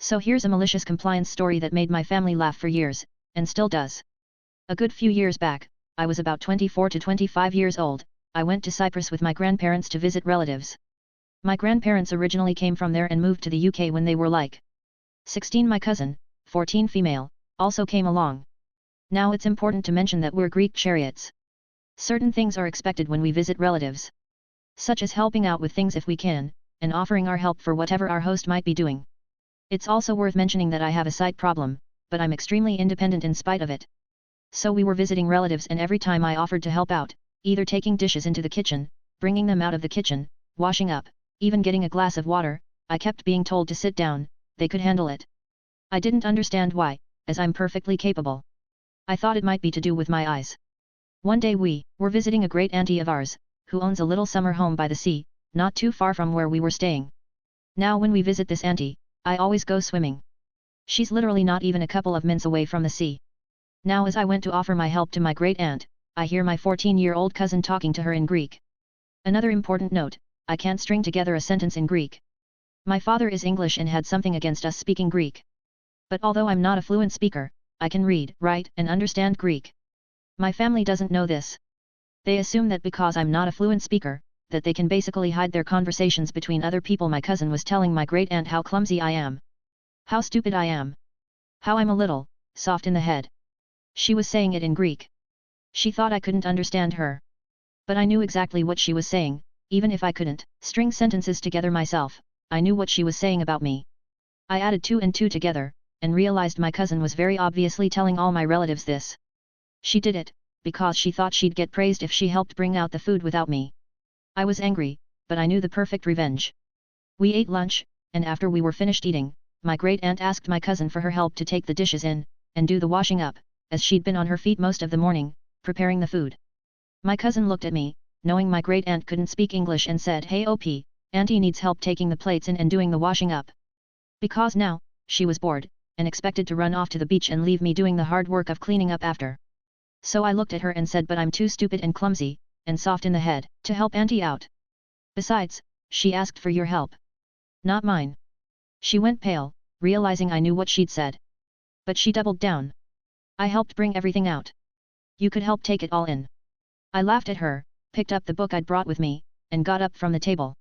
So here's a malicious compliance story that made my family laugh for years, and still does. A good few years back, I was about 24 to 25 years old. I went to Cyprus with my grandparents to visit relatives. My grandparents originally came from there and moved to the UK when they were like 16. My cousin, 14 female, also came along. Now it's important to mention that we're Greek chariots. Certain things are expected when we visit relatives, such as helping out with things if we can, and offering our help for whatever our host might be doing. It's also worth mentioning that I have a sight problem, but I'm extremely independent in spite of it. So we were visiting relatives, and every time I offered to help out, either taking dishes into the kitchen, bringing them out of the kitchen, washing up, even getting a glass of water, I kept being told to sit down, they could handle it. I didn't understand why, as I'm perfectly capable. I thought it might be to do with my eyes. One day we were visiting a great auntie of ours, who owns a little summer home by the sea, not too far from where we were staying. Now when we visit this auntie, I always go swimming. She's literally not even a couple of minutes away from the sea. Now as I went to offer my help to my great aunt, I hear my 14-year-old cousin talking to her in Greek. Another important note, I can't string together a sentence in Greek. My father is English and had something against us speaking Greek. But although I'm not a fluent speaker, I can read, write, and understand Greek. My family doesn't know this. They assume that because I'm not a fluent speaker, that they can basically hide their conversations between other people. My cousin was telling my great aunt how clumsy I am, how stupid I am, how I'm a little soft in the head. She was saying it in Greek. She thought I couldn't understand her. But I knew exactly what she was saying, even if I couldn't string sentences together myself. I knew what she was saying about me. I added 2 and 2 together, and realized my cousin was very obviously telling all my relatives this. She did it, because she thought she'd get praised if she helped bring out the food without me. I was angry, but I knew the perfect revenge. We ate lunch, and after we were finished eating, my great aunt asked my cousin for her help to take the dishes in, and do the washing up, as she'd been on her feet most of the morning, preparing the food. My cousin looked at me, knowing my great aunt couldn't speak English, and said, "Hey OP, Auntie needs help taking the plates in and doing the washing up." Because now, she was bored, and expected to run off to the beach and leave me doing the hard work of cleaning up after. So I looked at her and said, "But I'm too stupid and clumsy, and soft in the head, to help Auntie out. Besides, she asked for your help, not mine." She went pale, realizing I knew what she'd said. But she doubled down. "I helped bring everything out. You could help take it all in." I laughed at her, picked up the book I'd brought with me, and got up from the table,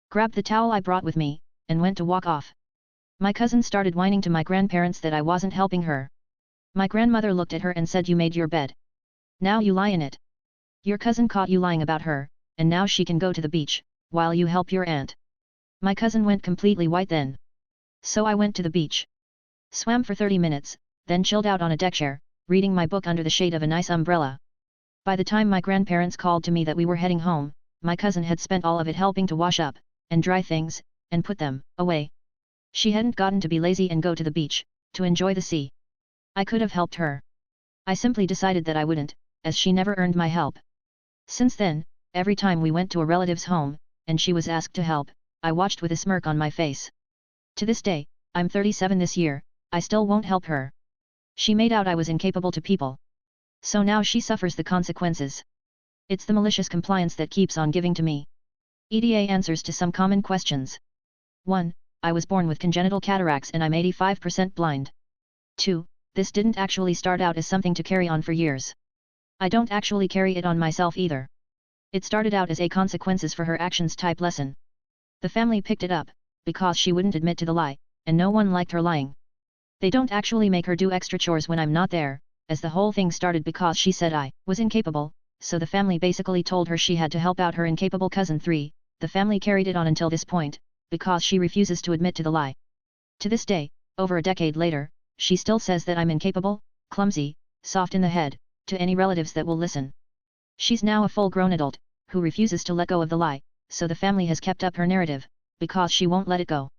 grabbed the towel I brought with me, and went to walk off. My cousin started whining to my grandparents that I wasn't helping her. My grandmother looked at her and said, "You made your bed. Now you lie in it. Your cousin caught you lying about her, and now she can go to the beach, while you help your aunt." My cousin went completely white then. So I went to the beach, swam for 30 minutes, then chilled out on a deck chair, reading my book under the shade of a nice umbrella. By the time my grandparents called to me that we were heading home, my cousin had spent all of it helping to wash up, and dry things, and put them away. She hadn't gotten to be lazy and go to the beach, to enjoy the sea. I could have helped her. I simply decided that I wouldn't, as she never earned my help. Since then, every time we went to a relative's home, and she was asked to help, I watched with a smirk on my face. To this day, I'm 37 this year, I still won't help her. She made out I was incapable to people. So now she suffers the consequences. It's the malicious compliance that keeps on giving to me. EDA answers to some common questions. 1. I was born with congenital cataracts and I'm 85% blind. 2. This didn't actually start out as something to carry on for years. I don't actually carry it on myself either. It started out as a consequences for her actions type lesson. The family picked it up, because she wouldn't admit to the lie, and no one liked her lying. They don't actually make her do extra chores when I'm not there, as the whole thing started because she said I was incapable, so the family basically told her she had to help out her incapable cousin. 3. The family carried it on until this point, because she refuses to admit to the lie. To this day, over a decade later, she still says that I'm incapable, clumsy, soft in the head, to any relatives that will listen. She's now a full-grown adult, who refuses to let go of the lie, so the family has kept up her narrative, because she won't let it go.